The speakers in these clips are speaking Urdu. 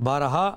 12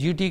GT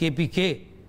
KPK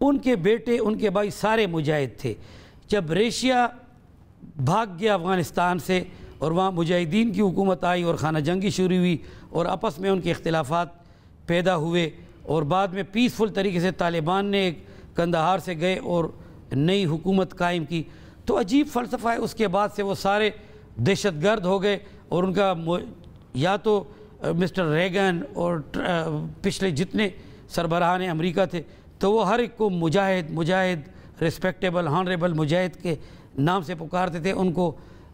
ان کے بیٹے ان کے بھائی سارے مجاہد تھے. جب ریشیا بھاگ گیا افغانستان سے اور وہاں مجاہدین کی حکومت آئی اور خانہ جنگی شروع ہوئی اور آپس میں ان کے اختلافات پیدا ہوئے اور بعد میں پیسفل طریقے سے طالبان نے قندھار سے گئے اور نئی حکومت قائم کی. تو عجیب فلسفہ ہے. اس کے بعد سے وہ سارے دہشت گرد ہو گئے اور ان کا یا تو مسٹر ریگن اور پچھلے جتنے سربراہان امریکہ تھے تو وہ ہر ایک کو مجاہد رسپیکٹیبل ہانریبل مجاہد کے نام سے پکارتے تھے. ان کو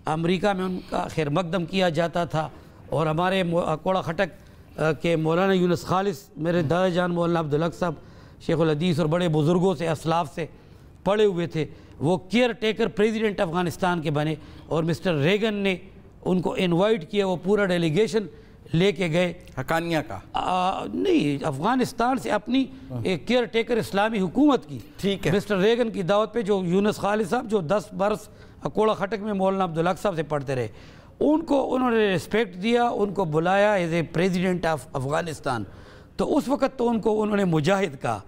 امریکہ میں ان کا خیر مقدم کیا جاتا تھا. اور ہمارے کوڑا خٹک کے مولانا یونس خالص میرے دادا جان مولانا عبدالحق صاحب شیخ الحدیث اور بڑے بزرگوں سے اسلاف سے پڑھے ہوئے تھے. وہ کیئر ٹیکر پریزیڈنٹ افغانستان کے بنے اور مسٹر ریگن نے ان کو انوائٹ کیا. وہ پورا ڈیلیگیشن لے کے گئے حقانیہ کا نہیں افغانستان سے اپنی ایک کیئر ٹیکر اسلامی حکومت کی. ٹھیک ہے. مسٹر ریگن کی دعوت پہ جو یونس خالص صاحب جو 10 برس کوڑا خٹک میں مولانا عبدالحق صاحب سے پڑھتے رہے ان کو انہوں نے ریسپیکٹ دیا. ان کو بلایا as a president of Afghanistan. تو اس وقت تو ان کو انہوں نے مجاہد کہا.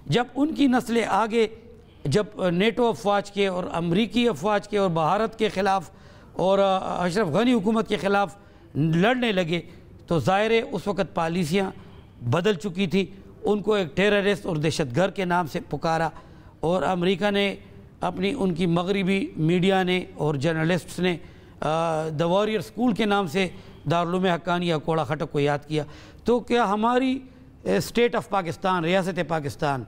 جب ان کی نسلیں آگے جب نیٹو افواج کے اور امریکی افواج کے اور بھارت کے خلاف اور اشرف غنی حکومت کے خلاف لڑنے لگے تو ظاہر ہے اس وقت پالیسیاں بدل چکی تھی. ان کو ایک ٹیررسٹ اور دہشت گرد کے نام سے پکارا اور امریکہ نے اپنی ان کی مغربی میڈیا نے اور جرنلسٹس نے دا واریر اسکول کے نام سے دارالعلوم حقانیہ کوڑا خٹک کو یاد کیا. تو کیا ہماری اسٹیٹ آف پاکستان ریاست پاکستان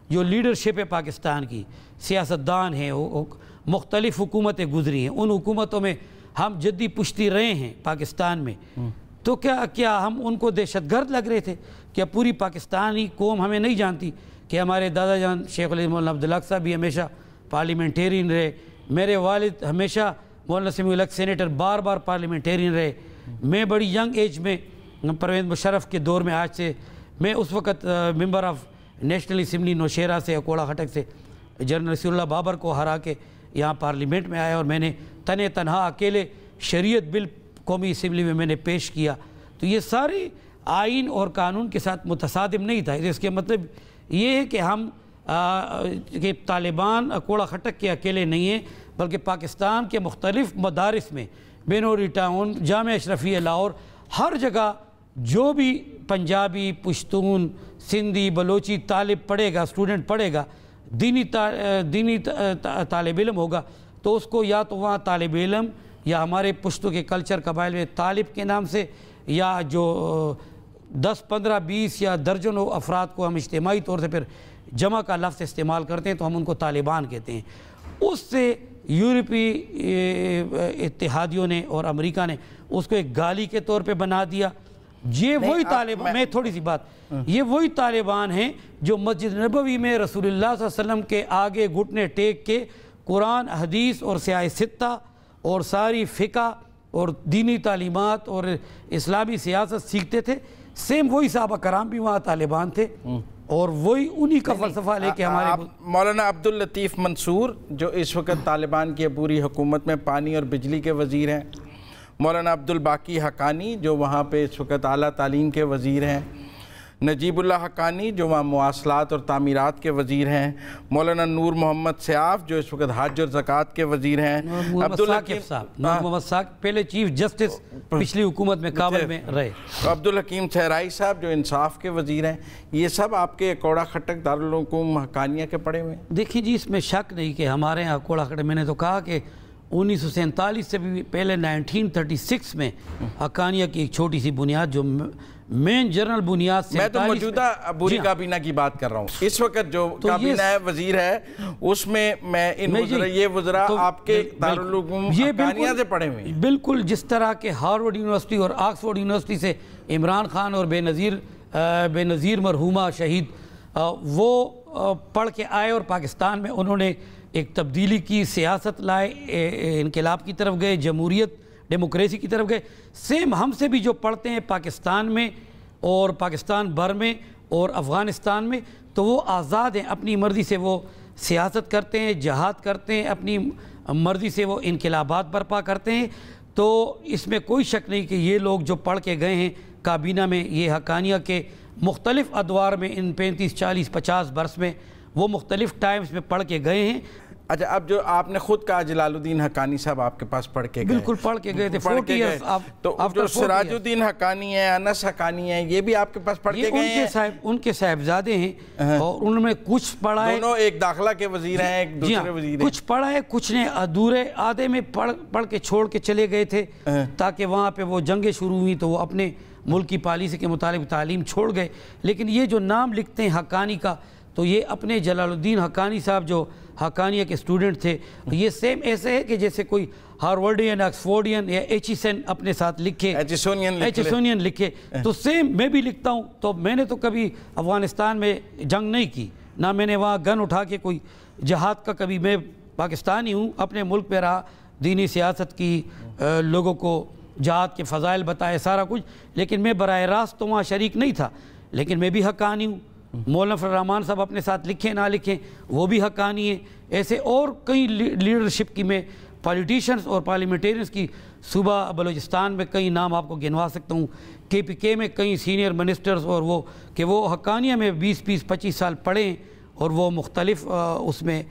جو لیڈرشپ ہے پاکستان کی سیاستدان ہیں مختلف حکومتیں گزری ہیں ان حکومتوں میں ہم جدی پشتی رہے ہیں پاکستان میں تو کیا ہم ان کو دہشت گرد لگ رہے تھے؟ کیا پوری پاکستانی قوم ہمیں نہیں جانتی کہ ہمارے دادا جان شیخ مولانا عبدالحق صاحب بھی ہمیشہ پارلیمنٹیرین رہے. میرے والد ہمیشہ مولانا سمیع الحق سینیٹر بار بار پارلیمنٹیرین رہے. میں بڑی ینگ ایج میں پرویز مشرف کے دور میں آج سے میں اس وقت ممبر آف نیشنل اسمبلی نوشیرہ سے کوڑا خٹک سے جنرل رسول اللہ بابر کو ہرا کے یہاں پارلیمنٹ میں آیا اور میں نے تنہا اکیلے شریعت بل قومی اسمبلی میں نے پیش کیا. تو یہ سارے آئین اور قانون کے ساتھ متصادم نہیں تھا. اس کے مطلب یہ ہے کہ ہم کہ طالبان کوڑا خٹک کے اکیلے نہیں ہیں بلکہ پاکستان کے مختلف مدارس میں بینوری ٹاؤن جامعہ اشرفیہ لاہور ہر جگہ جو بھی پنجابی پشتون سندھی بلوچی طالب پڑھے گا اسٹوڈنٹ پڑھے گا دینی طالب علم ہوگا تو اس کو یا تو وہاں طالب علم یا ہمارے پشتوں کے کلچر قبائل میں طالب کے نام سے یا جو 10 15 20 یا درجنوں افراد کو ہم اجتماعی طور سے پھر جمع کا لفظ استعمال کرتے ہیں تو ہم ان کو طالبان کہتے ہیں. اس سے یورپی اتحادیوں نے اور امریکہ نے اس کو ایک گالی کے طور پہ بنا دیا. یہ وہی طالبان میں تھوڑی سی بات یہ وہی طالبان ہیں جو مسجد نبوی میں رسول اللہ صلی اللہ علیہ وسلم کے آگے گھٹنے ٹیک کے قرآن حدیث اور سیاہ ستہ اور ساری فقہ اور دینی تعلیمات اور اسلامی سیاست سیکھتے تھے. سیم وہی صحابہ کرام بھی وہاں طالبان تھے اور وہی انہی کا فلسفہ لے کے ہمارے مولانا عبداللطیف منصور جو اس وقت طالبان کی پوری حکومت میں پانی اور بجلی کے وزیر ہیں, مولانا عبدالباقی حقانی جو وہاں پہ اس وقت اعلیٰ تعلیم کے وزیر ہیں, نجیب اللہ حقانی جو وہاں مواصلات اور تعمیرات کے وزیر ہیں, مولانا نور محمد سیاف جو اس وقت حج اور زکوٰۃ کے وزیر ہیں, محمد ثاقب پہلے چیف جسٹس پچھلی حکومت میں کابل میں رہے, عبدالحکیم صحرائی صاحب جو انصاف کے وزیر ہیں. یہ سب آپ کے کوڑا خٹک دارالعلوم حقانیہ کے پڑھے ہوئے ہیں. دیکھیں جی اس میں شک نہیں کہ ہمارے یہاں کوڑا خٹک میں نے تو کہا کہ 1947 سے بھی پہلے 1936 میں حقانیہ کی ایک چھوٹی سی بنیاد جو مین جنرل بنیاد سے میں تو موجودہ عبوری کابینہ کی بات کر رہا ہوں. اس وقت جو کابینہ وزیر ہے اس میں میں یہ وزراء آپ کے دارالعلوم حقانیہ سے پڑھے ہوئے ہیں. بالکل جس طرح کے ہارورڈ یونیورسٹی اور آکسفورڈ یونیورسٹی سے عمران خان اور بے نظیر مرحومہ شہید وہ پڑھ کے آئے اور پاکستان میں انہوں نے ایک تبدیلی کی سیاست لائے, انقلاب کی طرف گئے, جمہوریت ڈیموکریسی کی طرف گئے. سیم ہم سے بھی جو پڑھتے ہیں پاکستان میں اور پاکستان بھر میں اور افغانستان میں تو وہ آزاد ہیں, اپنی مرضی سے وہ سیاست کرتے ہیں, جہاد کرتے ہیں, اپنی مرضی سے وہ انقلابات برپا کرتے ہیں. تو اس میں کوئی شک نہیں کہ یہ لوگ جو پڑھ کے گئے ہیں کابینہ میں یہ حقانیہ کے مختلف ادوار میں ان 35 40 50 برس میں وہ مختلف ٹائمز میں پڑھ کے گئے ہیں۔ اچھا، اب جو آپ نے خود کہا جلال الدین حقانی صاحب آپ کے پاس پڑھ کے گئے، بالکل پڑھ کے گئے تھے، 40 ایئرز تو جو سراج الدین حقانی ہیں، انس حقانی ہیں، یہ بھی آپ کے پاس پڑھ کے گئے ہیں؟ ان کے صاحبزادے ہیں اور انہوں نے کچھ پڑھا ہے، دونوں ایک داخلہ کے وزیر ہیں، ایک دوسرے وزیر ہیں، کچھ پڑھا ہے، کچھ نے ادھورے آدھے میں پڑھ کے چھوڑ کے چلے گئے تھے تاکہ وہاں پہ وہ جنگیں شروع ہوئی تو وہ اپنے ملک کی پالیسی کے مطابق تعلیم چھوڑ گئے۔ لیکن یہ جو نام لکھتے ہیں حقانی کا، تو یہ اپنے جلال الدین حقانی صاحب جو حقانیہ کے اسٹوڈنٹ تھے، یہ سیم ایسے ہے کہ جیسے کوئی ہارورڈین، آکسفورڈین یا ایچیسن اپنے ساتھ لکھے، ایچیسونین لکھے، تو سیم میں بھی لکھتا ہوں۔ تو میں نے تو کبھی افغانستان میں جنگ نہیں کی، نہ میں نے وہاں گن اٹھا کے کوئی جہاد کا، کبھی میں پاکستانی ہوں، اپنے ملک پہ رہا، دینی سیاست کی، لوگوں کو جہاد کے فضائل بتائے، سارا کچھ، لیکن میں براہ راست تو وہاں شریک نہیں تھا، لیکن میں بھی حقانی ہوں۔ مولانا فضل الرحمان صاحب اپنے ساتھ لکھیں نہ لکھیں، وہ بھی حقانی ہیں۔ ایسے اور کئی لیڈرشپ کی میں پالیٹیشینز اور پارلیمنٹیرینز کی صوبہ بلوچستان میں کئی نام آپ کو گنوا سکتا ہوں، KPK میں کئی سینئر منسٹرز، اور وہ کہ وہ حقانیہ میں 20-25 سال پڑھیں اور وہ مختلف اس میں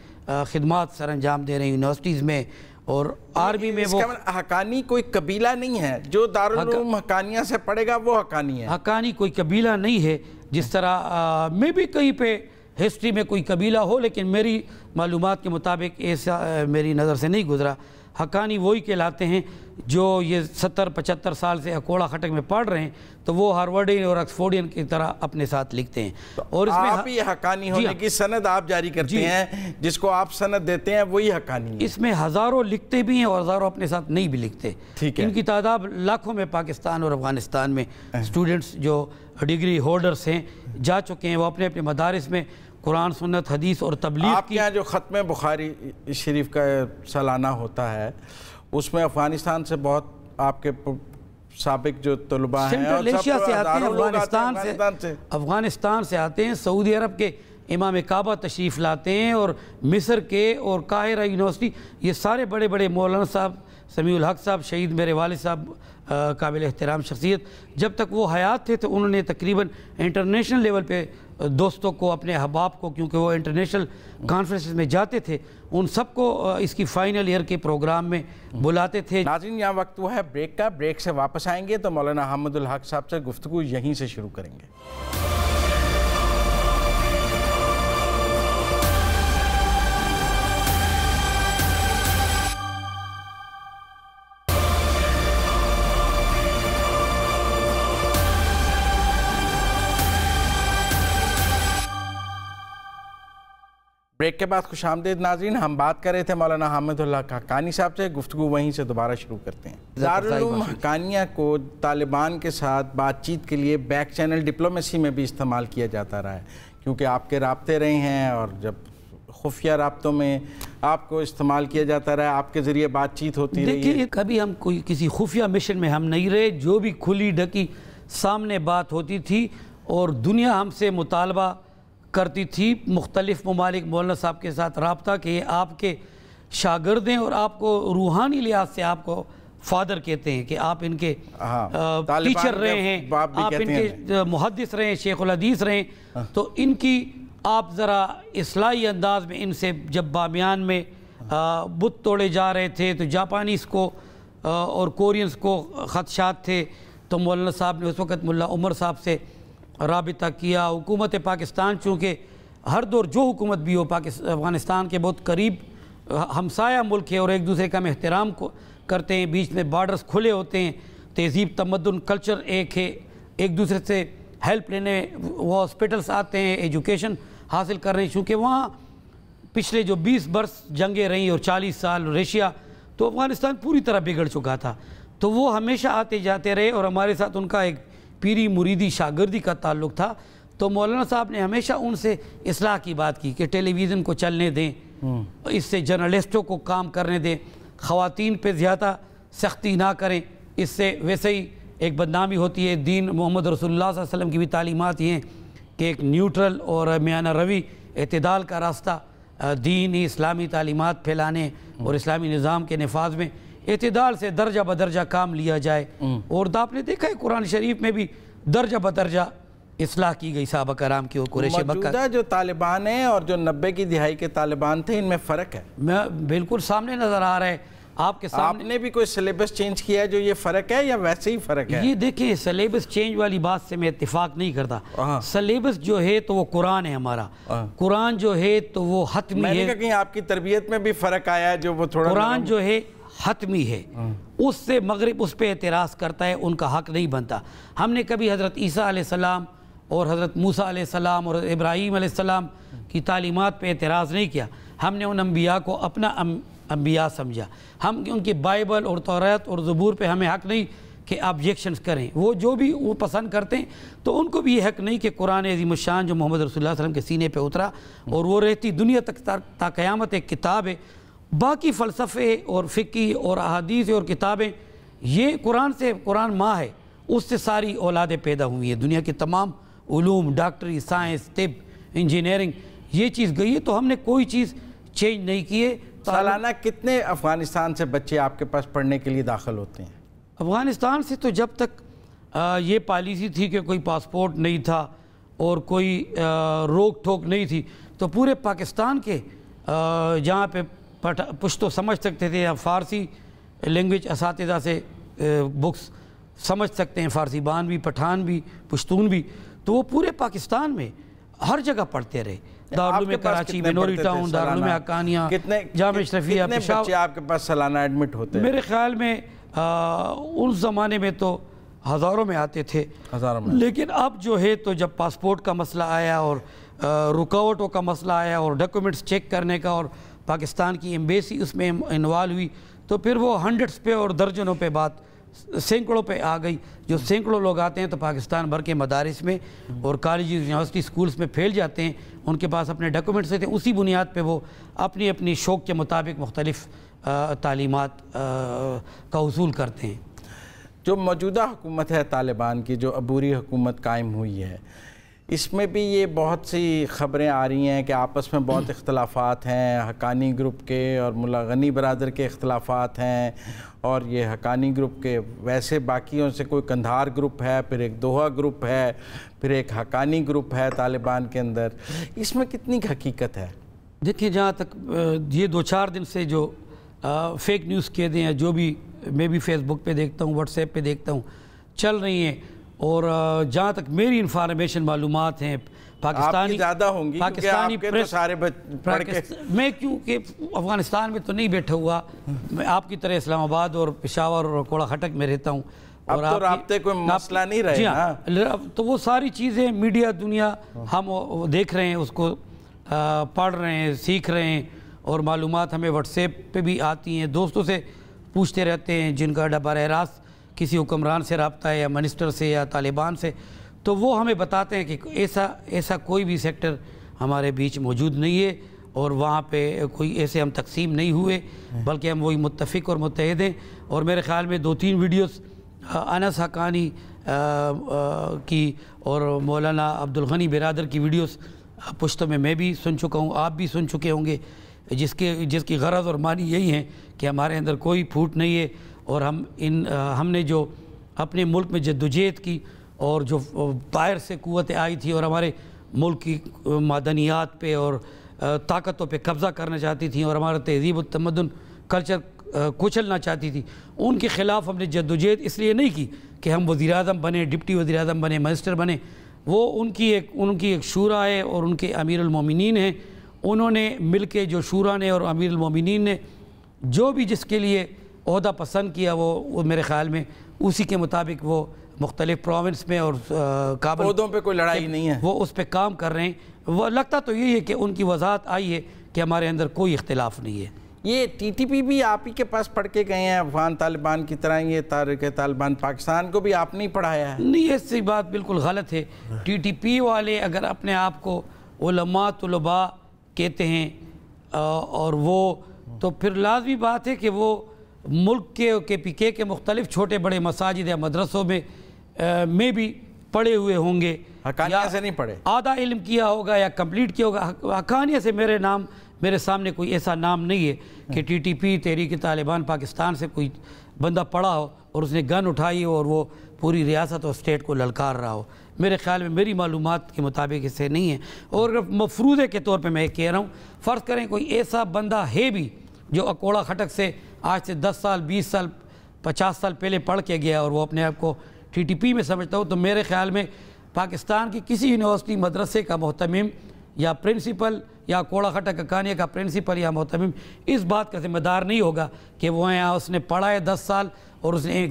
خدمات سر انجام دے رہے ہیں یونیورسٹیز میں اور آرمی میں۔ وہ حقانی کوئی قبیلہ نہیں ہے، جو دارالعلوم حقانیہ سے پڑھے گا وہ حقانی ہے۔ حقانی کوئی قبیلہ نہیں ہے، جس طرح میں بھی کہیں پہ ہسٹری میں کوئی قبیلہ ہو، لیکن میری معلومات کے مطابق ایسا میری نظر سے نہیں گزرا۔ حقانی وہی کہلاتے ہیں جو یہ 70-75 سال سے اکوڑا خٹک میں پڑھ رہے ہیں، تو وہ ہارورڈین اور آکسفورڈین کی طرح اپنے ساتھ لکھتے ہیں۔ اور اس میں آپ ہی حقانی ہونے کی سند آپ جاری کرتے ہیں، جس کو آپ سند دیتے ہیں وہی حقانی ہے۔ اس میں ہزاروں لکھتے بھی ہیں اور ہزاروں اپنے ساتھ نہیں بھی لکھتے۔ ان کی تعداد لاکھوں میں پاکستان اور افغانستان میں اسٹوڈنٹس جو ڈگری ہولڈرز ہیں جا چکے ہیں، وہ اپنے اپنے مدارس میں قرآن، سنت، حدیث اور تبلیغ آپ کے یہاں جو ختم بخاری شریف کا سالانہ ہوتا ہے، اس میں افغانستان سے بہت آپ کے سابق جو طلباء ہیں، سینٹرل ایشیا سے آتے ہیں، افغانستان سے آتے ہیں، سعودی عرب کے امام کعبہ تشریف لاتے ہیں، اور مصر کے اور قاہرہ یونیورسٹی، یہ سارے بڑے بڑے مولانا صاحب، سمیع الحق صاحب، شہید میرے والد صاحب، قابل احترام شخصیت، جب تک وہ حیات تھے تو انہوں نے تقریباً انٹرنیشنل لیول پہ دوستوں کو، اپنے احباب کو، کیونکہ وہ انٹرنیشنل کانفرنسز میں جاتے تھے، ان سب کو اس کی فائنل ایئر کے پروگرام میں بلاتے تھے۔ ناظرین، یہاں وقت وہ ہے بریک کا، بریک سے واپس آئیں گے تو مولانا حامد الحق صاحب سے گفتگو یہیں سے شروع کریں گے۔ بریک کے بعد خوش آمدید ناظرین، ہم بات کر رہے تھے مولانا حامد الحق حقانی صاحب سے، گفتگو وہیں سے دوبارہ شروع کرتے ہیں۔ دارالعلوم حقانیہ کو طالبان کے ساتھ بات چیت کے لیے بیک چینل ڈپلومیسی میں بھی استعمال کیا جاتا رہا ہے، کیونکہ آپ کے رابطے رہے ہیں، اور جب خفیہ رابطوں میں آپ کو استعمال کیا جاتا رہا ہے، آپ کے ذریعے بات چیت ہوتی رہی ہے۔ دیکھیے، کبھی ہم کوئی کسی خفیہ مشن میں ہم نہیں رہے، جو بھی کھلی ڈکی سامنے بات ہوتی تھی اور دنیا ہم سے مطالبہ کرتی تھی، مختلف ممالک مولانا صاحب کے ساتھ رابطہ کہ آپ کے شاگرد ہیں اور آپ کو روحانی لحاظ سے آپ کو فادر کہتے ہیں، کہ آپ ان کے ٹیچر رہے ہیں، آپ ان کے محدث رہے ہیں، شیخ الحدیث رہے ہیں، تو ان کی آپ ذرا اصلاحی انداز میں ان سے جب بامیان میں بت توڑے جا رہے تھے تو جاپانیز کو اور کورینز کو خدشات تھے، تو مولانا صاحب نے اس وقت ملا عمر صاحب سے رابطہ کیا۔ حکومت پاکستان چونکہ ہر دور جو حکومت بھی ہو، افغانستان کے بہت قریب ہمسایہ ملک ہے اور ایک دوسرے کا ہم احترام کرتے ہیں، بیچ میں بارڈرز کھلے ہوتے ہیں، تہذیب، تمدن، کلچر ایک ہے، ایک دوسرے سے ہیلپ لینے وہ ہاسپٹلس آتے ہیں، ایجوکیشن حاصل کر رہے ہیں، چونکہ وہاں پچھلے جو 20 برس جنگیں رہیں اور 40 سال ریشیا، تو افغانستان پوری طرح بگڑ چکا تھا، تو وہ ہمیشہ آتے جاتے رہے اور ہمارے ساتھ ان کا ایک پیری مریدی شاگردی کا تعلق تھا۔ تو مولانا صاحب نے ہمیشہ ان سے اصلاح کی بات کی کہ ٹیلی ویژن کو چلنے دیں، اس سے جرنلسٹوں کو کام کرنے دیں، خواتین پہ زیادہ سختی نہ کریں، اس سے ویسے ہی ایک بدنامی ہوتی ہے۔ دین محمد رسول اللہ صلی اللہ علیہ وسلم کی بھی تعلیمات یہ ہیں کہ ایک نیوٹرل اور میانہ روی، اعتدال کا راستہ، دینی اسلامی تعلیمات پھیلانے اور اسلامی نظام کے نفاذ میں اعتدال سے درجہ بدرجہ کام لیا جائے۔ اور آپ نے دیکھا ہے قرآن شریف میں بھی درجہ بدرجہ اصلاح کی گئی صحابہ کرام کی اور قریش مکہ. موجودہ جو طالبان ہیں اور جو 90 کی دہائی کے طالبان تھے، ان میں فرق ہے؟ میں بالکل سامنے نظر آ رہا ہے آپ کے سامنے. آپ نے بھی کوئی سلیبس چینج کیا ہے جو یہ فرق ہے یا ویسے ہی فرق ہے؟ یہ دیکھیں سلیبس چینج والی بات سے میں اتفاق نہیں کرتا. سلیبس جو ہے تو وہ قرآن ہے ہمارا. قرآن جو ہے تو وہ حتمی ہے. میں نے کہا کہیں آپ کی تربیت میں بھی فرق آیا ہے جو وہ تھوڑا. قرآن جو ہے حتمی ہے. اس سے مغرب اس پہ اعتراض کرتا ہے، ان کا حق نہیں بنتا. ہم نے کبھی حضرت عیسیٰ علیہ السلام اور حضرت موسیٰ علیہ السلام اور ابراہیم علیہ السلام کی تعلیمات پہ اعتراض نہیں کیا. ہم نے ان انبیاء کو اپنا انبیاء سمجھا. ہم ان کی بائبل اور تورات اور زبور پہ ہمیں حق نہیں کہ آبجیکشنز کریں. وہ جو بھی وہ پسند کرتے ہیں تو ان کو بھی یہ حق نہیں کہ قرآن عظیم الشان جو محمد رسول اللہ صلی اللہ علیہ وسلم کے سینے پہ اترا اور وہ رہتی دنیا تک تا قیامت ایک کتاب ہے. باقی فلسفے اور فقہ اور احادیث اور کتابیں یہ قرآن ماں ہے، اس سے ساری اولادیں پیدا ہوئی ہیں. دنیا کے تمام علوم، ڈاکٹری، سائنس، طب، انجینئرنگ یہ چیز گئی ہے. تو ہم نے کوئی چیز چینج نہیں کیے. سالانہ کتنے افغانستان سے بچے آپ کے پاس پڑھنے کے لیے داخل ہوتے ہیں؟ افغانستان سے تو جب تک یہ پالیسی تھی کہ کوئی پاسپورٹ نہیں تھا اور کوئی روک ٹوک نہیں تھی تو پورے پاکستان کے جہاں پہ پشتو سمجھ سکتے تھے یا فارسی لینگویج اساتذہ سے بکس سمجھ سکتے ہیں، فارسی بان بھی، پٹھان بھی، پشتون بھی، تو وہ پورے پاکستان میں ہر جگہ پڑھتے رہے. دارالعلوم کراچی، منوری ٹاؤن، دارالعلوم حقانیہ، جامعہ اشرفیہ، کتنے بچے آپ کے پاس سالانہ ایڈمٹ ہوتے ہیں؟ میرے خیال میں اس زمانے میں تو ہزاروں میں آتے تھے. لیکن اب جو ہے تو جب پاسپورٹ کا مسئلہ آیا اور رکاوٹوں کا مسئلہ آیا اور ڈاکومنٹس چیک کرنے کا اور پاکستان کی ایمبیسی اس میں انوالو ہوئی تو پھر وہ ہنڈریڈز پہ اور درجنوں پہ بات سینکڑوں پہ آ گئی. جو سینکڑوں لوگ آتے ہیں تو پاکستان بھر کے مدارس میں اور کالجز، یونیورسٹی، سکولز میں پھیل جاتے ہیں. ان کے پاس اپنے ڈاکومنٹس ہوتے ہیں، اسی بنیاد پہ وہ اپنی اپنی شوق کے مطابق مختلف تعلیمات کا حصول کرتے ہیں. جو موجودہ حکومت ہے طالبان کی، جو عبوری حکومت قائم ہوئی ہے، اس میں بھی یہ بہت سی خبریں آ رہی ہیں کہ آپس میں بہت اختلافات ہیں. حقانی گروپ کے اور ملا غنی برادر کے اختلافات ہیں، اور یہ حقانی گروپ کے ویسے باقیوں سے کوئی قندھار گروپ ہے، پھر ایک دوحہ گروپ ہے، پھر ایک حقانی گروپ ہے طالبان کے اندر. اس میں کتنی حقیقت ہے؟ دیکھیں جہاں تک یہ 2-4 دن سے جو فیک نیوز کہتے ہیں، جو بھی میں بھی فیس بک پہ دیکھتا ہوں، واٹس ایپ پہ دیکھتا ہوں، چل رہی ہیں. اور جہاں تک میری انفارمیشن معلومات ہیں پاکستانی زیادہ ہوں گی پاکستانی پریس سارے پڑھ کے، میں کیونکہ افغانستان میں تو نہیں بیٹھا ہوا، میں آپ کی طرح اسلام آباد اور پشاور اور کوڑا خٹک میں رہتا ہوں. اب تو رابطے کوئی مسئلہ نہیں رہے نا. تو وہ ساری چیزیں میڈیا دنیا ہم دیکھ رہے ہیں، اس کو پڑھ رہے ہیں، سیکھ رہے ہیں، اور معلومات ہمیں واٹس ایپ پہ بھی آتی ہیں. دوستوں سے پوچھتے رہتے ہیں جن کا براہ راست کسی حکمران سے رابطہ ہے یا منسٹر سے یا طالبان سے، تو وہ ہمیں بتاتے ہیں کہ ایسا کوئی بھی سیکٹر ہمارے بیچ موجود نہیں ہے اور وہاں پہ کوئی ایسے ہم تقسیم نہیں ہوئے، بلکہ ہم وہی متفق اور متحد ہیں. اور میرے خیال میں 2-3 ویڈیوز انس حقانی کی اور مولانا عبدالغنی برادر کی ویڈیوز پشتوں میں بھی سن چکا ہوں، آپ بھی سن چکے ہوں گے، جس کی غرض اور معنی یہی ہیں کہ ہمارے اندر کوئی پھوٹ نہیں ہے. اور ہم نے جو اپنے ملک میں جدوجہد کی اور جو باہر سے قوتیں آئی تھی اور ہمارے ملک کی معدنیات پہ اور طاقتوں پہ قبضہ کرنا چاہتی تھیں اور ہمارا تہذیب و تمدن کلچر کچلنا چاہتی تھی، ان کے خلاف ہم نے جدوجہد اس لیے نہیں کی کہ ہم وزیر اعظم بنے، ڈپٹی وزیر اعظم بنے، منسٹر بنے. وہ ان کی ایک شورا ہے اور ان کے امیر المومنین ہیں. انہوں نے مل کے جو شورا نے اور امیر المومنین نے جو بھی جس کے لیے عہدہ پسند کیا وہ میرے خیال میں اسی کے مطابق وہ مختلف پروونس میں اور کابل عہدوں پہ کوئی لڑائی نہیں ہے، وہ اس پہ کام کر رہے ہیں. وہ لگتا تو یہی ہے کہ ان کی وضاحت آئی ہے کہ ہمارے اندر کوئی اختلاف نہیں ہے. یہ ٹی ٹی پی بھی آپ ہی کے پاس پڑھ کے گئے ہیں افغان طالبان کی طرح؟ یہ تحریک طالبان پاکستان کو بھی آپ نے پڑھایا ہے؟ نہیں، ایسی بات بالکل غلط ہے. ٹی ٹی پی والے اگر اپنے آپ کو علماء طلباء کہتے ہیں اور وہ تو پھر لازمی بات ہے کہ وہ ملک کے پی کے مختلف چھوٹے بڑے مساجد یا مدرسوں میں بھی پڑھے ہوئے ہوں گے. حقانیہ سے نہیں پڑھے، آدھا علم کیا ہوگا یا کمپلیٹ کیا ہوگا. حقانیہ سے میرے سامنے کوئی ایسا نام نہیں ہے کہ ٹی ٹی پی تحریک طالبان پاکستان سے کوئی بندہ پڑھا ہو اور اس نے گن اٹھائی ہو اور وہ پوری ریاست اور اسٹیٹ کو للکار رہا ہو. میرے خیال میں میری معلومات کے مطابق اسے نہیں ہے۔ اور مفروضے کے طور پہ میں کہہ رہا ہوں، فرض کریں کوئی ایسا بندہ ہے بھی جو اکوڑا خٹک سے آج سے 10 سال 20 سال 50 سال پہلے پڑھ کے گیا اور وہ اپنے آپ کو ٹی ٹی پی میں سمجھتا ہو، تو میرے خیال میں پاکستان کی کسی یونیورسٹی مدرسے کا محتمم یا پرنسپل یا کوڑا خٹک حقانیہ کا پرنسپل یا محتمم اس بات کا ذمہ دار نہیں ہوگا کہ وہ یہاں اس نے پڑھا ہے 10 سال اور اس نے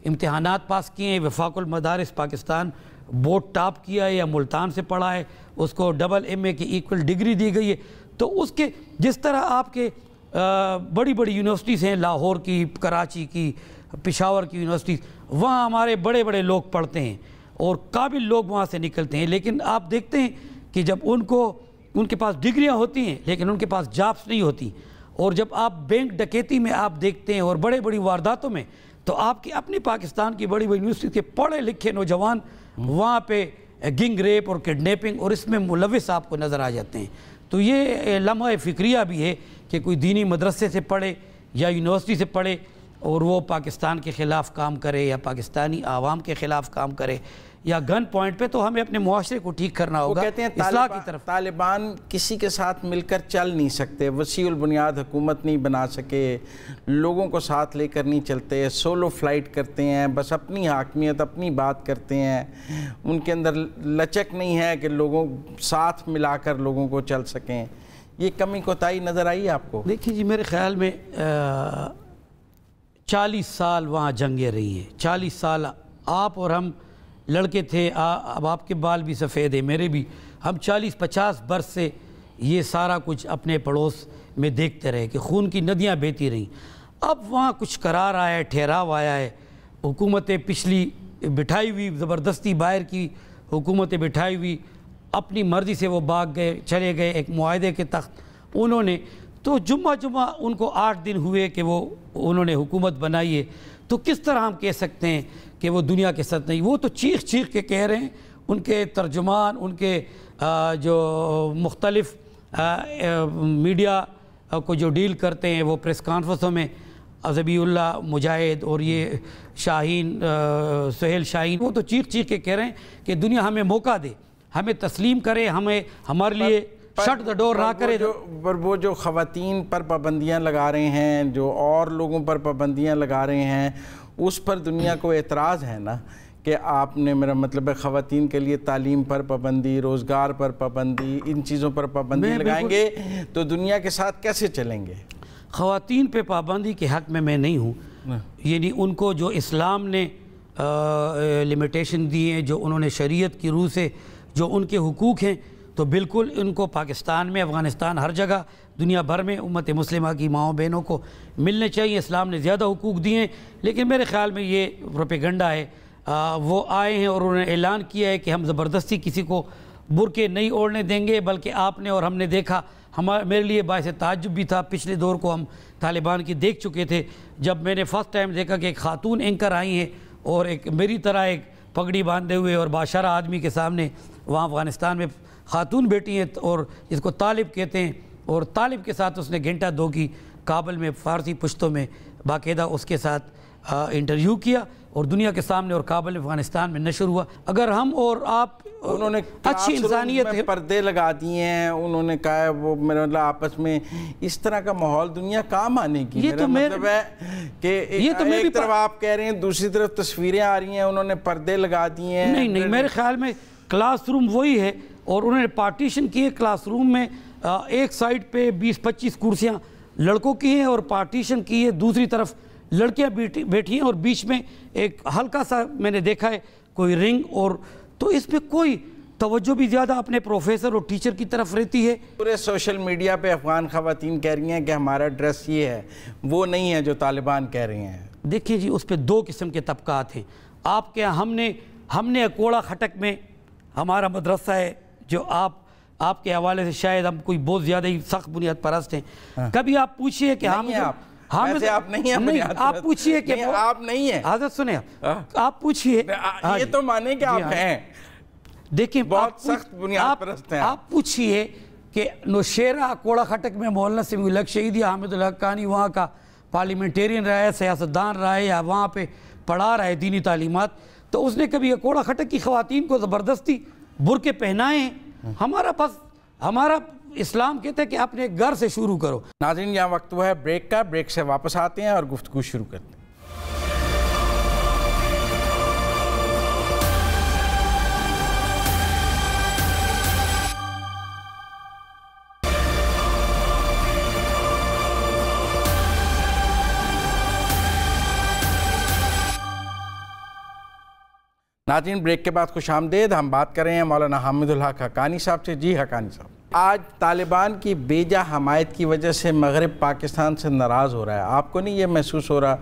امتحانات پاس کیے ہیں، وفاق المدارس پاکستان بورڈ ٹاپ کیا ہے یا ملتان سے پڑھا ہے، اس کو ڈبل ایم اے کی ایکول ڈگری دی گئی ہے۔ تو اس کے جس طرح آپ کے بڑی بڑی یونیورسٹیز ہیں، لاہور کی، کراچی کی، پشاور کی یونیورسٹیز، وہاں ہمارے بڑے بڑے لوگ پڑھتے ہیں اور قابل لوگ وہاں سے نکلتے ہیں، لیکن آپ دیکھتے ہیں کہ جب ان کے پاس ڈگریاں ہوتی ہیں لیکن ان کے پاس جابس نہیں ہوتی، اور جب آپ بینک ڈکیتی میں آپ دیکھتے ہیں اور بڑے بڑی وارداتوں میں، تو آپ کی اپنی پاکستان کی بڑی بڑی یونیورسٹی کے پڑھے لکھے نوجوان وہاں پہ گنگ ریپ اور کڈنیپنگ اور اس میں ملوث آپ کو نظر آ جاتے ہیں۔ تو یہ لمحہ فکریہ بھی ہے کہ کوئی دینی مدرسے سے پڑھے یا یونیورسٹی سے پڑھے اور وہ پاکستان کے خلاف کام کرے یا پاکستانی عوام کے خلاف کام کرے یا گن پوائنٹ پہ، تو ہمیں اپنے معاشرے کو ٹھیک کرنا ہوگا۔ وہ کہتے ہیں اصلاح کی طرف طالبان کسی کے ساتھ مل کر چل نہیں سکتے، وسیع البنیاد حکومت نہیں بنا سکے، لوگوں کو ساتھ لے کر نہیں چلتے، سولو فلائٹ کرتے ہیں، بس اپنی حاکمیت اپنی بات کرتے ہیں، ان کے اندر لچک نہیں ہے کہ لوگوں ساتھ ملا کر لوگوں کو چل سکیں۔ یہ کمی کوتاہی نظر آئی آپ کو؟ دیکھیے جی، میرے خیال میں 40 سال وہاں جنگیں رہی ہیں، 40 سال آپ اور ہم لڑکے تھے، اب آپ کے بال بھی سفید ہیں، میرے بھی، ہم 40-50 برس سے یہ سارا کچھ اپنے پڑوس میں دیکھتے رہے کہ خون کی ندیاں بہتی رہیں۔ اب وہاں کچھ قرار آیا ہے، ٹھہراؤ آیا ہے، حکومتیں پچھلی بٹھائی ہوئی زبردستی باہر کی حکومتیں بٹھائی ہوئی اپنی مرضی سے وہ بھاگ گئے، چلے گئے ایک معاہدے کے تحت انہوں نے، تو جمعہ ان کو 8 دن ہوئے کہ انہوں نے حکومت بنائی ہے، تو کس طرح ہم کہہ سکتے ہیں کہ وہ دنیا کے ساتھ نہیں؟ وہ تو چیخ چیخ کے کہہ رہے ہیں، ان کے ترجمان، ان کے جو مختلف میڈیا کو جو ڈیل کرتے ہیں وہ پریس کانفرنسوں میں، ذبیح اللہ مجاہد اور یہ شاہین سہیل شاہین، وہ تو چیخ چیخ کے کہہ رہے ہیں کہ دنیا ہمیں موقع دے، ہمیں تسلیم کرے، ہمارے لیے شٹ دا ڈور نہ کرے۔ پر وہ جو خواتین پر پابندیاں لگا رہے ہیں، جو اور لوگوں پر پابندیاں لگا رہے ہیں، اس پر دنیا کو اعتراض ہے نا کہ آپ نے، میرا مطلب ہے خواتین کے لیے تعلیم پر پابندی، روزگار پر پابندی، ان چیزوں پر پابندی لگائیں گے تو دنیا کے ساتھ کیسے چلیں گے؟ خواتین پہ پابندی کے حق میں نہیں ہوں، یعنی ان کو جو اسلام نے لمیٹیشن دی ہیں، جو انہوں نے شریعت کی روح سے جو ان کے حقوق ہیں، تو بالکل ان کو پاکستان میں، افغانستان، ہر جگہ دنیا بھر میں امت مسلمہ کی ماؤں بہنوں کو ملنے چاہیے۔ اسلام نے زیادہ حقوق دیے ہیں، لیکن میرے خیال میں یہ پروپیگنڈا ہے۔ وہ آئے ہیں اور انہوں نے اعلان کیا ہے کہ ہم زبردستی کسی کو برقعے نہیں اوڑھنے دیں گے، بلکہ آپ نے اور ہم نے دیکھا، میرے لیے باعث تعجب بھی تھا، پچھلے دور کو ہم طالبان کی دیکھ چکے تھے، جب میں نے فرسٹ ٹائم دیکھا کہ ایک خاتون اینکر آئی ہیں اور ایک میری طرح ایک پگڑی باندھے ہوئے اور باشرہ آدمی کے سامنے، وہاں افغانستان میں خاتون بیٹی ہیں اور جس کو طالب کہتے ہیں، اور طالب کے ساتھ اس نے گھنٹہ 2 کی کابل میں فارسی پشتوں میں باقاعدہ اس کے ساتھ انٹرویو کیا اور دنیا کے سامنے اور کابل افغانستان میں نشر ہوا۔ اگر ہم اور آپ، انہوں نے اچھی انسانیت ہے، پردے لگا دیے ہیں، انہوں نے کہا ہے وہ میرا مطلب آپس میں اس طرح کا ماحول دنیا کام آنے کی، میرا مطلب ہے کہ ایک طرف آپ کہہ رہے ہیں، دوسری طرف تصویریں آ رہی ہیں، انہوں نے پردے لگا دیے ہیں۔ نہیں، میرے خیال میں کلاس روم وہی ہے، اور انہوں نے پارٹیشن کیے کلاس روم میں، ایک سائڈ پہ 20-25 کرسیاں لڑکوں کی ہیں اور پارٹیشن کی ہے، دوسری طرف لڑکیاں بیٹھی ہیں اور بیچ میں ایک ہلکا سا میں نے دیکھا ہے کوئی رنگ، اور تو اس میں کوئی توجہ بھی زیادہ اپنے پروفیسر اور ٹیچر کی طرف رہتی ہے۔ پورے سوشل میڈیا پہ افغان خواتین کہہ رہی ہیں کہ ہمارا ڈریس یہ ہے، وہ نہیں ہے جو طالبان کہہ رہے ہیں۔ دیکھیے جی، اس پہ 2 قسم کے طبقات ہیں۔ آپ کے ہم نے کوڑا خٹک میں ہمارا مدرسہ ہے، جو آپ کے حوالے سے شاید ہم کوئی بہت زیادہ ہی سخت بنیاد پرست ہیں۔ کبھی آپ پوچھئے کہ آپ نہیں ہیں، آپ پوچھئے کہ آپ نہیں ہیں، حضرت سنیں، آپ پوچھئے، یہ تو مانے کہ آپ ہیں، دیکھیں بہت سخت بنیاد پرست ہیں۔ آپ پوچھئے کہ نوشیرہ کوڑا خٹک میں مولانا سمیع الحق شہیدی حامد الحق کانی وہاں کا پارلیمنٹیرین رہا ہے، سیاستدان رہا ہے، یا وہاں پہ پڑھا رہا ہے دینی تعلیمات، تو اس نے کبھی اکوڑا کھٹک کی خواتین کو زبردستی برقعے پہنائے ہیں؟ ہمارا اسلام کہتا ہے کہ اپنے گھر سے شروع کرو۔ ناظرین یہاں وقت ہوا ہے بریک کا، بریک سے واپس آتے ہیں اور گفتگو شروع کرتے ہیں۔ ناظرین بریک کے بعد خوش آمدید، ہم بات کر رہے ہیں مولانا حامد الحق حقانی صاحب سے۔ جی حقانی صاحب، آج طالبان کی بیجا حمایت کی وجہ سے مغرب پاکستان سے ناراض ہو رہا ہے، آپ کو نہیں یہ محسوس ہو رہا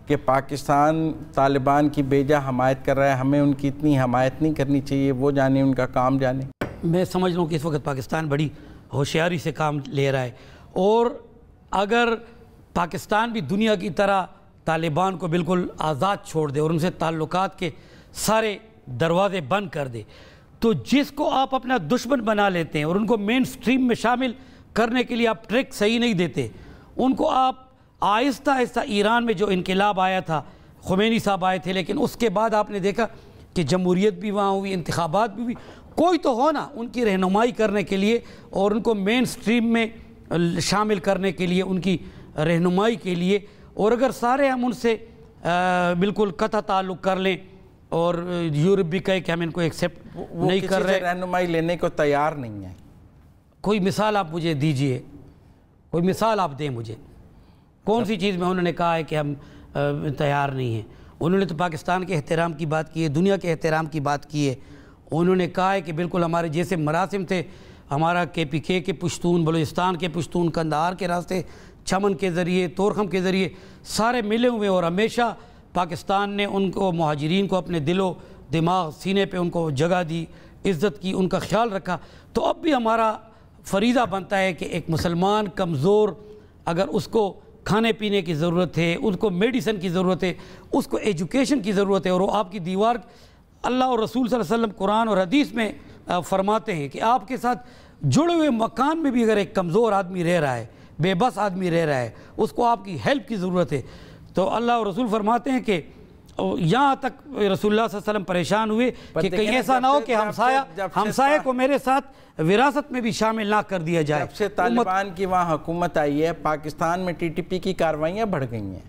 کہ پاکستان طالبان کی بیجا حمایت کر رہا ہے، ہمیں ان کی اتنی حمایت نہیں کرنی چاہیے، وہ جانے ان کا کام جانے؟ میں سمجھ رہا ہوں کہ اس وقت پاکستان بڑی ہوشیاری سے کام لے رہا ہے، اور اگر پاکستان بھی دنیا کی طرح طالبان کو بالکل آزاد چھوڑ دے اور ان سے تعلقات کے سارے دروازے بند کر دے، تو جس کو آپ اپنا دشمن بنا لیتے ہیں اور ان کو مین سٹریم میں شامل کرنے کے لیے آپ ٹرک صحیح نہیں دیتے، ان کو آپ آہستہ آہستہ ایران میں جو انقلاب آیا تھا، خمینی صاحب آئے تھے، لیکن اس کے بعد آپ نے دیکھا کہ جمہوریت بھی وہاں ہوئی، انتخابات بھی ہوئی، کوئی تو ہو نا ان کی رہنمائی کرنے کے لیے اور ان کو مین سٹریم میں شامل کرنے کے لیے، ان کی رہنمائی کے لیے۔ اور اگر سارے ہم ان سے بالکل قطع تعلق کر لیں اور یورپ بھی کہے کہ ہم ان کو ایکسیپٹ نہیں کر رہے، رہنمائی لینے کو تیار نہیں ہے، کوئی مثال آپ مجھے دیجئے، کوئی مثال آپ دیں مجھے، کون سی چیز میں انہوں نے کہا ہے کہ ہم تیار نہیں ہیں؟ انہوں نے تو پاکستان کے احترام کی بات کی ہے، دنیا کے احترام کی بات کی ہے، انہوں نے کہا ہے کہ بالکل ہمارے جیسے مراسم تھے، ہمارا KPK کے پشتون، بلوچستان کے پشتون، کندہار کے راستے، چمن کے ذریعے، تورخم کے ذریعے سارے ملے ہوئے، اور ہمیشہ پاکستان نے ان کو مہاجرین کو اپنے دل و دماغ سینے پہ ان کو جگہ دی، عزت کی، ان کا خیال رکھا۔ تو اب بھی ہمارا فریضہ بنتا ہے کہ ایک مسلمان کمزور اگر اس کو کھانے پینے کی ضرورت ہے، اس کو میڈیسن کی ضرورت ہے، اس کو ایجوکیشن کی ضرورت ہے، اور وہ آپ کی دیوار، اللہ اور رسول صلی اللہ علیہ وسلم قرآن اور حدیث میں فرماتے ہیں کہ آپ کے ساتھ جڑے ہوئے مکان میں بھی اگر ایک کمزور آدمی رہ رہا ہے، بے بس آدمی رہ رہا ہے، اس کو آپ کی ہیلپ کی ضرورت ہے، تو اللہ اور رسول فرماتے ہیں کہ یہاں تک رسول اللہ صلی اللہ علیہ وسلم پریشان ہوئے کہ کہیں ایسا نہ ہو کہ ہمسائے کو میرے ساتھ وراثت میں بھی شامل نہ کر دیا جائے۔ جب سے طالبان کی وہاں حکومت آئی ہے، پاکستان میں TTP کی کارروائیاں بڑھ گئی ہیں۔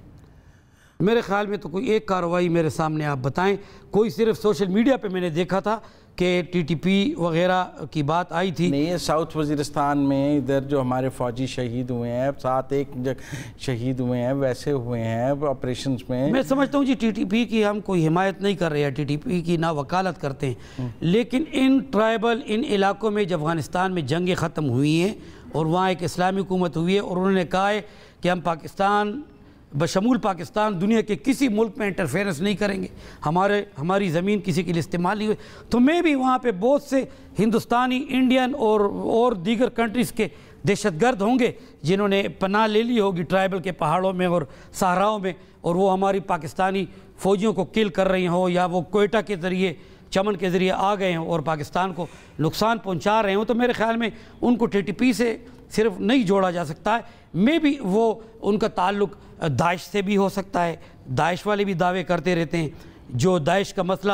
میرے خیال میں تو کوئی ایک کارروائی میرے سامنے آپ بتائیں، کوئی صرف سوشل میڈیا پہ میں نے دیکھا تھا کہ TTP وغیرہ کی بات آئی تھی۔ نہیں، ساؤتھ وزیرستان میں ادھر جو ہمارے فوجی شہید ہوئے ہیں، 7 شہید ہوئے ہیں، ویسے ہوئے ہیں آپریشنز میں۔ میں سمجھتا ہوں جی TTP کی ہم کوئی حمایت نہیں کر رہے ہیں، TTP کی نہ وکالت کرتے ہیں، لیکن ان علاقوں میں جب افغانستان میں جنگیں ختم ہوئی ہیں اور وہاں ایک اسلامی حکومت ہوئی ہے، اور انہوں نے کہا ہے کہ ہم پاکستان بشمول پاکستان دنیا کے کسی ملک میں انٹرفیرنس نہیں کریں گے، ہماری زمین کسی کے لیے استعمال نہیں ہوئی، تو میں بھی وہاں پہ بہت سے ہندوستانی، انڈین اور دیگر کنٹریز کے دہشت گرد ہوں گے جنہوں نے پناہ لے لی ہوگی ٹرائبل کے پہاڑوں میں اور صحراؤں میں، اور وہ ہماری پاکستانی فوجیوں کو کل کر رہی ہوں، یا وہ کوئٹہ کے ذریعے، چمن کے ذریعے آ گئے ہوں اور پاکستان کو نقصان پہنچا رہے ہوں، تو میرے خیال میں ان کو TTP سے صرف نہیں جوڑا جا سکتا ہے، میں بھی وہ ان کا تعلق داعش سے بھی ہو سکتا ہے۔ داعش والے بھی دعوے کرتے رہتے ہیں، جو داعش کا مسئلہ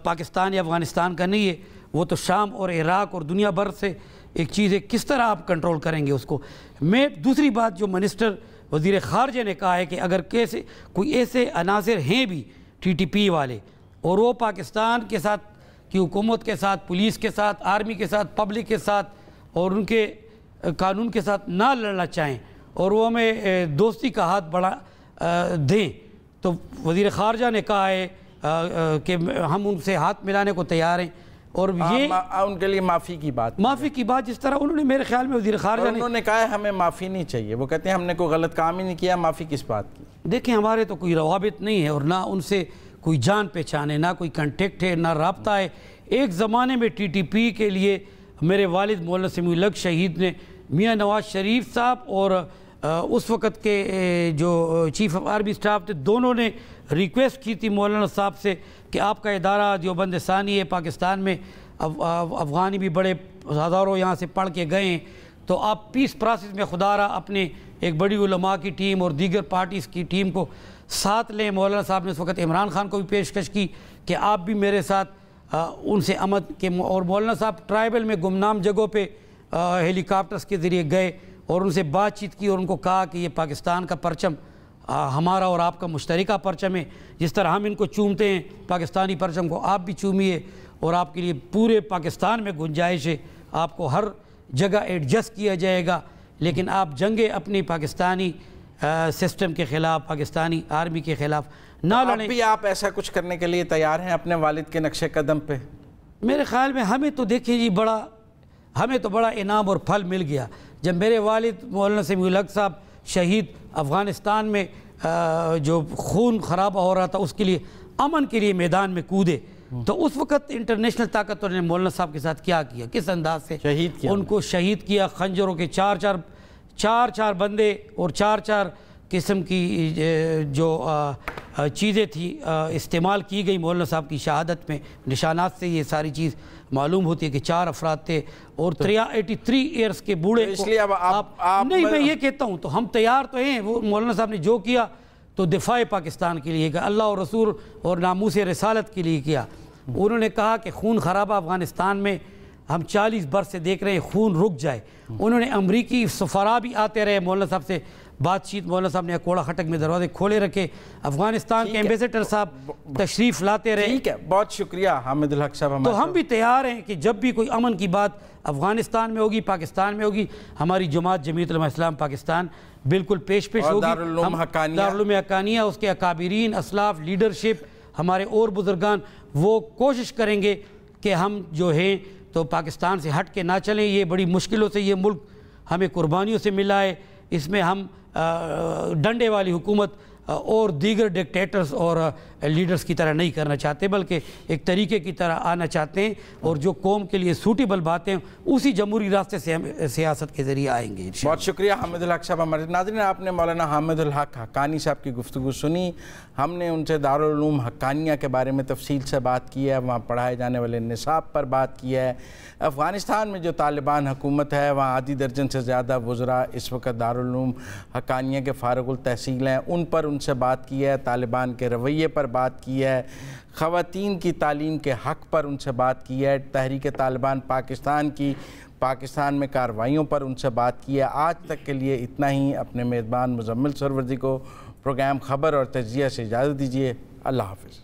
پاکستان یا افغانستان کا نہیں ہے، وہ تو شام اور عراق اور دنیا بھر سے ایک چیز ہے، کس طرح آپ کنٹرول کریں گے اس کو۔ میں دوسری بات جو منسٹر وزیر خارجہ نے کہا ہے کہ اگر کوئی ایسے عناصر ہیں بھی TTP والے، اور وہ پاکستان کے ساتھ کی حکومت کے ساتھ، پولیس کے ساتھ، آرمی کے ساتھ، پبلک کے ساتھ اور ان کے قانون کے ساتھ نہ لڑنا چاہیں اور وہ ہمیں دوستی کا ہاتھ بڑھا دیں، تو وزیر خارجہ نے کہا ہے کہ ہم ان سے ہاتھ ملانے کو تیار ہیں، اور یہ ان کے لیے معافی کی بات جس طرح انہوں نے میرے خیال میں وزیر خارجہ انہوں نے کہا ہے ہمیں معافی نہیں چاہیے، وہ کہتے ہیں ہم نے کوئی غلط کام ہی نہیں کیا، معافی کس بات کی؟ دیکھیں ہمارے تو کوئی روابط نہیں ہے، اور نہ ان سے کوئی جان پہچان ہے، نہ کوئی کنٹیکٹ ہے، نہ رابطہ ہے۔ ایک زمانے میں TTP کے لیے میرے والد مولانا سمیع الحق شہید نے میاں نواز شریف صاحب اور اس وقت کے جو چیف آف آرمی اسٹاف تھے، دونوں نے ریکویسٹ کی تھی مولانا صاحب سے کہ آپ کا ادارہ دیوبند ثانی ہے، پاکستان میں افغانی بھی بڑے ہزاروں یہاں سے پڑھ کے گئے ہیں، تو آپ پیس پروسیس میں خدا را اپنے ایک بڑی علماء کی ٹیم اور دیگر پارٹیز کی ٹیم کو ساتھ لیں۔ مولانا صاحب نے اس وقت عمران خان کو بھی پیشکش کی کہ آپ بھی میرے ساتھ ان سے امن کے، اور مولانا صاحب ٹرائبل میں گمنام جگہوں پہ ہیلی کاپٹرز کے ذریعے گئے اور ان سے بات چیت کی اور ان کو کہا کہ یہ پاکستان کا پرچم ہمارا اور آپ کا مشترکہ پرچم ہے، جس طرح ہم ان کو چومتے ہیں پاکستانی پرچم کو آپ بھی چومیے، اور آپ کے لیے پورے پاکستان میں گنجائش ہے، آپ کو ہر جگہ ایڈجسٹ کیا جائے گا، لیکن آپ جنگیں اپنی پاکستانی سسٹم کے خلاف، پاکستانی آرمی کے خلاف نہ لڑیں۔ اب بھی آپ ایسا کچھ کرنے کے لیے تیار ہیں اپنے والد کے نقش قدم پہ؟ میرے خیال میں ہمیں تو دیکھیں جی ہمیں تو بڑا انعام اور پھل مل گیا جب میرے والد مولانا سمیع الحق صاحب شہید افغانستان میں جو خون خرابہ ہو رہا تھا اس کے لیے امن کے لیے میدان میں کودے، تو اس وقت انٹرنیشنل طاقتوں نے مولانا صاحب کے ساتھ کیا کیا، کس انداز سے شہید کیا، ان کو شہید کیا، خنجروں کے چار بندے اور چار قسم کی جو چیزیں تھیں استعمال کی گئی مولانا صاحب کی شہادت میں، نشانات سے یہ ساری چیز معلوم ہوتی ہے کہ 4 افراد تھے اور 83 ایئرز کے بوڑھے کو، اس لیے اب آپ نہیں میں یہ کہتا ہوں تو ہم تیار تو ہیں، وہ مولانا صاحب نے جو کیا تو دفاع پاکستان کے لیے کہ اللہ اور رسول اور ناموس رسالت کے لیے کیا۔ انہوں نے کہا کہ خون خرابہ افغانستان میں ہم 40 برس سے دیکھ رہے ہیں، خون رک جائے۔ انہوں نے امریکی سفراء بھی آتے رہے مولانا صاحب سے بات چیت، مولانا صاحب نے کوڑا خٹک میں دروازے کھولے رکھے، افغانستان کے ایمبیسڈر صاحب تشریف لاتے رہے۔ ٹھیک ہے، بہت شکریہ حامد الحق صاحب۔ تو ہم بھی تیار ہیں کہ جب بھی کوئی امن کی بات افغانستان میں ہوگی، پاکستان میں ہوگی، ہماری جماعت جمعیت علماء اسلام پاکستان بالکل پیش ہوگی۔ دارالعلوم حقانیہ اس کے اکابرین، اسلاف، لیڈرشپ، ہمارے اور بزرگان وہ کوشش کریں گے کہ ہم جو ہیں تو پاکستان سے ہٹ کے نہ چلیں۔ یہ بڑی مشکلوں سے یہ ملک ہمیں قربانیوں سے ملا ہے، اس میں ہم ڈنڈے والی حکومت اور دیگر ڈکٹیٹرز اور لیڈرز کی طرح نہیں کرنا چاہتے، بلکہ ایک طریقے کی طرح آنا چاہتے ہیں، اور جو قوم کے لیے سوٹیبل باتیں اسی جمہوری راستے سے ہم سیاست کے ذریعے آئیں گے۔ بہت شکریہ حامد الحق صاحب ہمارے ناظرین، آپ نے مولانا حامد الحق حقانی صاحب کی گفتگو سنی۔ ہم نے ان سے دارالعلوم حقانیہ کے بارے میں تفصیل سے بات کی ہے، وہاں پڑھائے جانے والے نصاب پر بات کی ہے، افغانستان میں جو طالبان حکومت ہے وہاں آدھی درجن سے زیادہ وزراء اس وقت دارالعلوم حقانیہ کے فارغ التحصیل ہیں، ان پر ان سے بات کی ہے، طالبان کے رویے پر بات کی ہے، خواتین کی تعلیم کے حق پر ان سے بات کی ہے، تحریک طالبان پاکستان میں کارروائیوں پر ان سے بات کی ہے۔ آج تک کے لیے اتنا ہی۔ اپنے میزبان مزمل سروردی کو پروگرام خبر اور تجزیہ سے اجازت دیجیے۔ اللہ حافظ۔